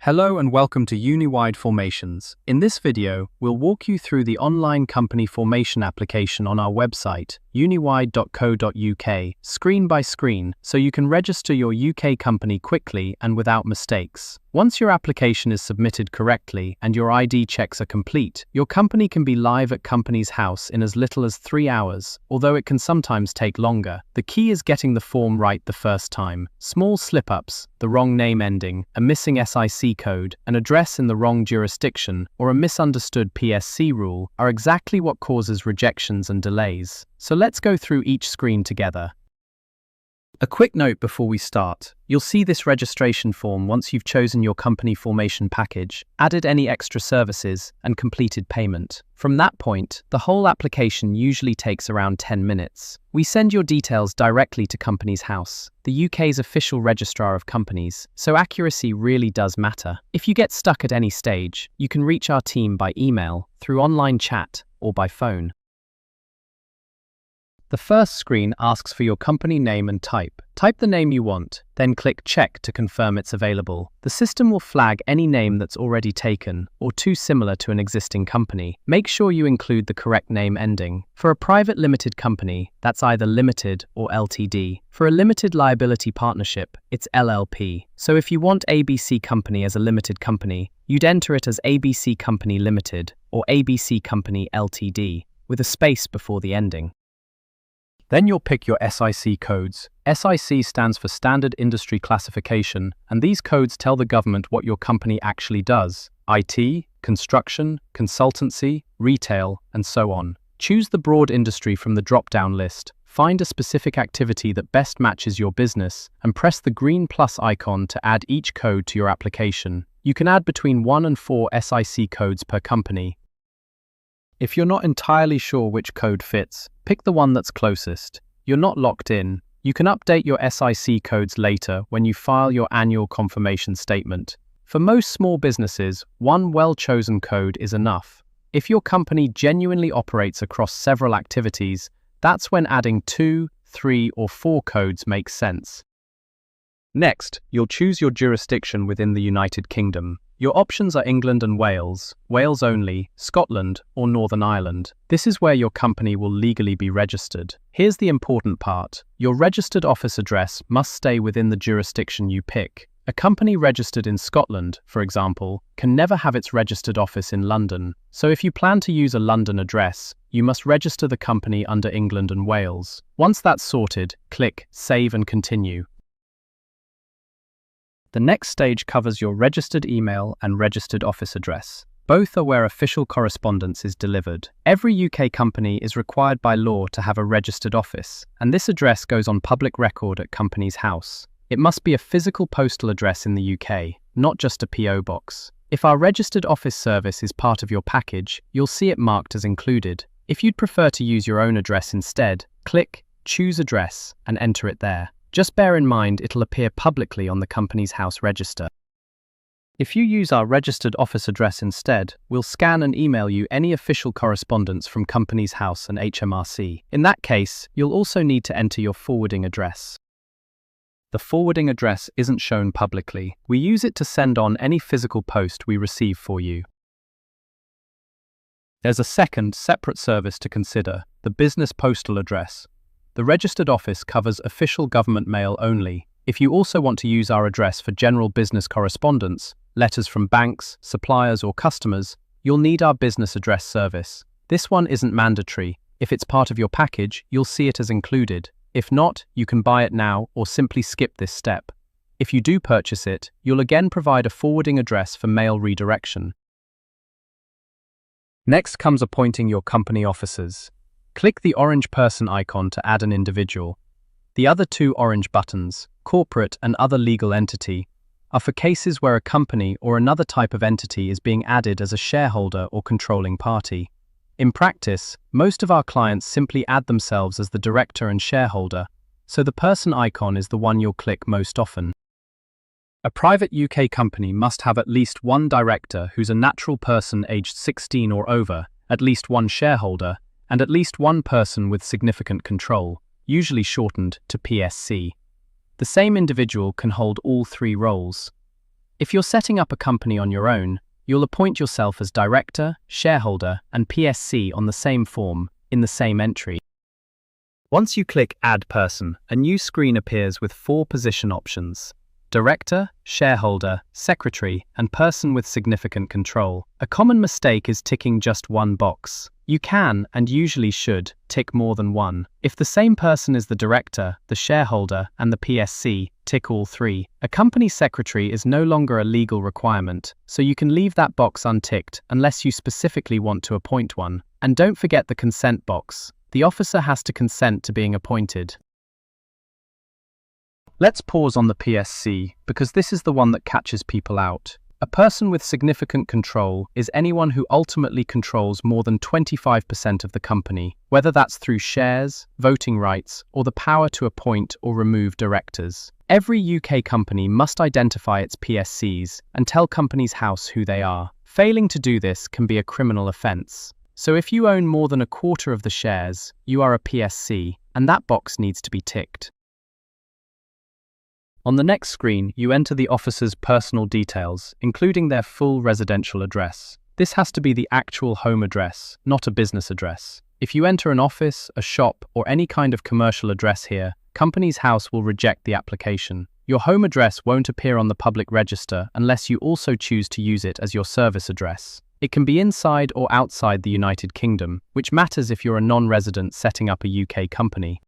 Hello and welcome to Uniwide Formations. In this video, we'll walk you through the online company formation application on our website, uniwide.co.uk, screen by screen, so you can register your UK company quickly and without mistakes. Once your application is submitted correctly and your ID checks are complete, your company can be live at Companies House in as little as 3 hours, although it can sometimes take longer. The key is getting the form right the first time. Small slip-ups, the wrong name ending, a missing SIC code, an address in the wrong jurisdiction, or a misunderstood PSC rule are exactly what causes rejections and delays. So let's go through each screen together. A quick note before we start. You'll see this registration form once you've chosen your company formation package, added any extra services, and completed payment. From that point, the whole application usually takes around 10 minutes. We send your details directly to Companies House, the UK's official registrar of companies, so accuracy really does matter. If you get stuck at any stage, you can reach our team by email, through online chat, or by phone. The first screen asks for your company name and type. Type the name you want, then click Check to confirm it's available. The system will flag any name that's already taken or too similar to an existing company. Make sure you include the correct name ending. For a private limited company, that's either limited or LTD. For a limited liability partnership, it's LLP. So if you want ABC Company as a limited company, you'd enter it as ABC Company Limited or ABC Company Ltd, with a space before the ending. Then you'll pick your SIC codes. SIC stands for Standard Industry Classification, and these codes tell the government what your company actually does: IT, construction, consultancy, retail, and so on. Choose the broad industry from the drop-down list, find a specific activity that best matches your business, and press the green plus icon to add each code to your application. You can add between 1 and 4 SIC codes per company. If you're not entirely sure which code fits, pick the one that's closest. You're not locked in. You can update your SIC codes later when you file your annual confirmation statement. For most small businesses, one well-chosen code is enough. If your company genuinely operates across several activities, that's when adding 2, 3, or 4 codes makes sense. Next, you'll choose your jurisdiction within the United Kingdom. Your options are England and Wales, Wales only, Scotland, or Northern Ireland. This is where your company will legally be registered. Here's the important part. Your registered office address must stay within the jurisdiction you pick. A company registered in Scotland, for example, can never have its registered office in London. So if you plan to use a London address, you must register the company under England and Wales. Once that's sorted, click Save and Continue. The next stage covers your registered email and registered office address. Both are where official correspondence is delivered. Every UK company is required by law to have a registered office, and this address goes on public record at Companies House. It must be a physical postal address in the UK, not just a PO box. If our registered office service is part of your package, you'll see it marked as included. If you'd prefer to use your own address instead, click Choose Address and enter it there. Just bear in mind it'll appear publicly on the Companies House register. If you use our registered office address instead, we'll scan and email you any official correspondence from Companies House and HMRC. In that case, you'll also need to enter your forwarding address. The forwarding address isn't shown publicly. We use it to send on any physical post we receive for you. There's a second, separate service to consider: the business postal address. The registered office covers official government mail only. If you also want to use our address for general business correspondence, letters from banks, suppliers, or customers, you'll need our business address service. This one isn't mandatory. If it's part of your package, you'll see it as included. If not, you can buy it now or simply skip this step. If you do purchase it, you'll again provide a forwarding address for mail redirection. Next comes appointing your company officers. Click the orange person icon to add an individual. The other 2 orange buttons, corporate and other legal entity, are for cases where a company or another type of entity is being added as a shareholder or controlling party. In practice, most of our clients simply add themselves as the director and shareholder, so the person icon is the one you'll click most often. A private UK company must have at least one director who's a natural person aged 16 or over, at least one shareholder, and at least one person with significant control, usually shortened to PSC. The same individual can hold all 3 roles. If you're setting up a company on your own, you'll appoint yourself as director, shareholder, and PSC on the same form, in the same entry. Once you click Add Person, a new screen appears with 4 position options: Director, Shareholder, Secretary, and Person with Significant Control. A common mistake is ticking just one box. You can, and usually should, tick more than one. If the same person is the Director, the Shareholder, and the PSC, tick all 3. A company secretary is no longer a legal requirement, so you can leave that box unticked unless you specifically want to appoint one. And don't forget the consent box. The officer has to consent to being appointed. Let's pause on the PSC, because this is the one that catches people out. A person with significant control is anyone who ultimately controls more than 25% of the company, whether that's through shares, voting rights, or the power to appoint or remove directors. Every UK company must identify its PSCs and tell Companies House who they are. Failing to do this can be a criminal offence. So if you own more than a quarter of the shares, you are a PSC, and that box needs to be ticked. On the next screen, you enter the officer's personal details, including their full residential address. This has to be the actual home address, not a business address. If you enter an office, a shop, or any kind of commercial address here, Companies House will reject the application. Your home address won't appear on the public register unless you also choose to use it as your service address. It can be inside or outside the United Kingdom, which matters if you're a non-resident setting up a UK company.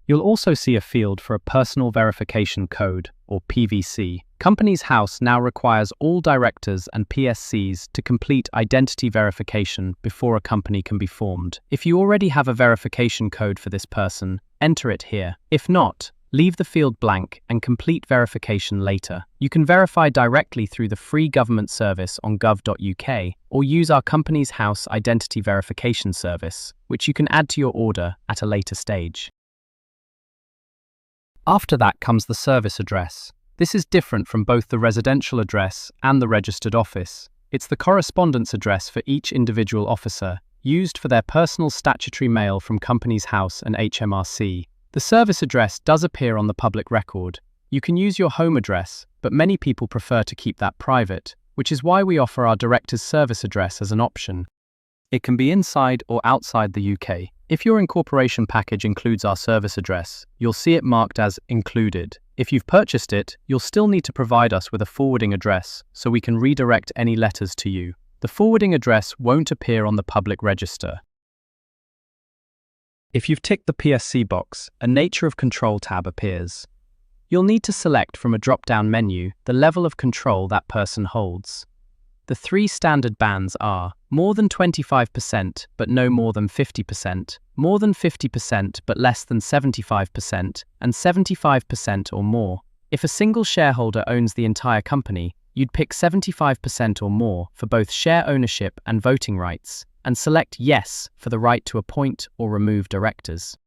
You'll also see a field for a Personal Verification Code, or PVC. Companies House now requires all directors and PSCs to complete identity verification before a company can be formed. If you already have a verification code for this person, enter it here. If not, leave the field blank and complete verification later. You can verify directly through the free government service on gov.uk, or use our Companies House identity verification service, which you can add to your order at a later stage. After that comes the service address. This is different from both the residential address and the registered office. It's the correspondence address for each individual officer, used for their personal statutory mail from Companies House and HMRC. The service address does appear on the public record. You can use your home address, but many people prefer to keep that private, which is why we offer our director's service address as an option. It can be inside or outside the UK. If your incorporation package includes our service address, you'll see it marked as included. If you've purchased it, you'll still need to provide us with a forwarding address so we can redirect any letters to you. The forwarding address won't appear on the public register. If you've ticked the PSC box, a Nature of Control tab appears. You'll need to select from a drop-down menu the level of control that person holds. The 3 standard bands are more than 25% but no more than 50%, more than 50% but less than 75%, and 75% or more. If a single shareholder owns the entire company, you'd pick 75% or more for both share ownership and voting rights, and select Yes for the right to appoint or remove directors.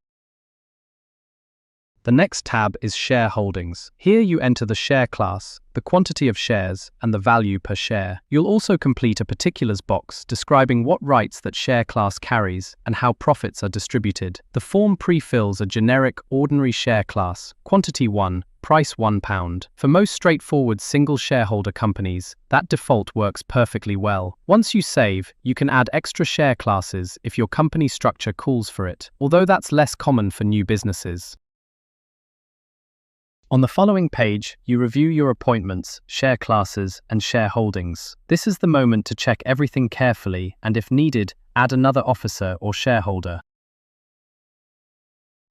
The next tab is Shareholdings. Here you enter the share class, the quantity of shares, and the value per share. You'll also complete a particulars box describing what rights that share class carries and how profits are distributed. The form pre-fills a generic ordinary share class, quantity 1, price £1. For most straightforward single shareholder companies, that default works perfectly well. Once you save, you can add extra share classes if your company structure calls for it, although that's less common for new businesses. On the following page, you review your appointments, share classes, and shareholdings. This is the moment to check everything carefully and, if needed, add another officer or shareholder.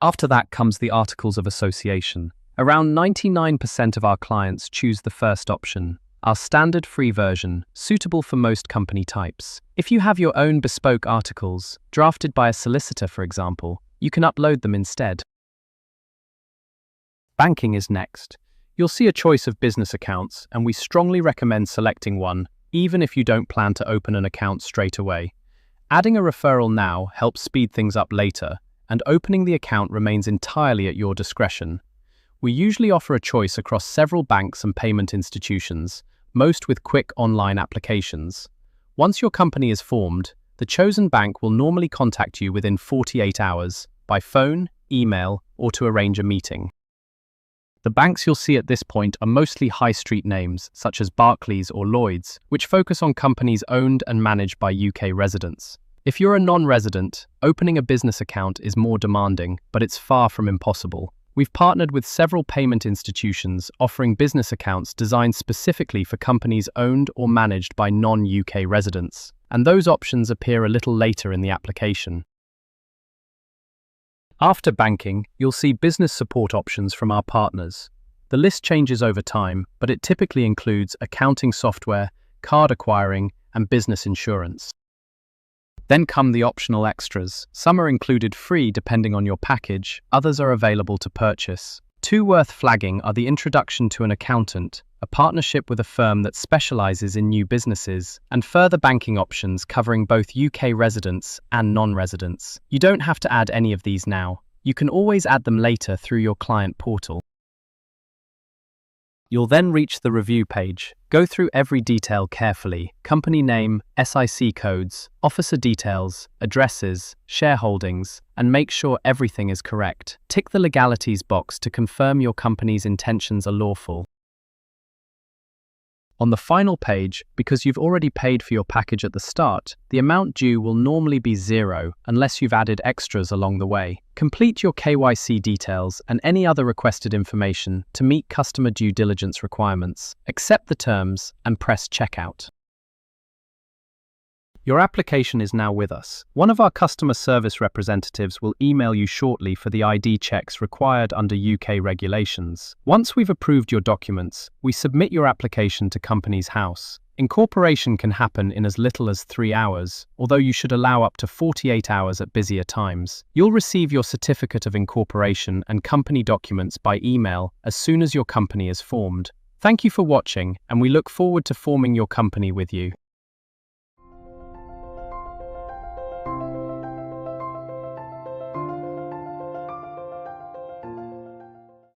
After that comes the Articles of Association. Around 99% of our clients choose the first option, our standard free version, suitable for most company types. If you have your own bespoke articles, drafted by a solicitor for example, you can upload them instead. Banking is next. You'll see a choice of business accounts, and we strongly recommend selecting one, even if you don't plan to open an account straight away. Adding a referral now helps speed things up later, and opening the account remains entirely at your discretion. We usually offer a choice across several banks and payment institutions, most with quick online applications. Once your company is formed, the chosen bank will normally contact you within 48 hours, by phone, email, or to arrange a meeting. The banks you'll see at this point are mostly high street names, such as Barclays or Lloyds, which focus on companies owned and managed by UK residents. If you're a non-resident, opening a business account is more demanding, but it's far from impossible. We've partnered with several payment institutions offering business accounts designed specifically for companies owned or managed by non-UK residents, and those options appear a little later in the application. After banking, you'll see business support options from our partners. The list changes over time, but it typically includes accounting software, card acquiring, and business insurance. Then come the optional extras. Some are included free depending on your package, others are available to purchase. Two worth flagging are the introduction to an accountant, a partnership with a firm that specialises in new businesses, and further banking options covering both UK residents and non-residents. You don't have to add any of these now. You can always add them later through your client portal. You'll then reach the review page. Go through every detail carefully: company name, SIC codes, officer details, addresses, shareholdings, and make sure everything is correct. Tick the legalities box to confirm your company's intentions are lawful. On the final page, because you've already paid for your package at the start, the amount due will normally be zero unless you've added extras along the way. Complete your KYC details and any other requested information to meet customer due diligence requirements, accept the terms, and press checkout. Your application is now with us. One of our customer service representatives will email you shortly for the ID checks required under UK regulations. Once we've approved your documents, we submit your application to Companies House. Incorporation can happen in as little as 3 hours, although you should allow up to 48 hours at busier times. You'll receive your certificate of incorporation and company documents by email as soon as your company is formed. Thank you for watching, and we look forward to forming your company with you.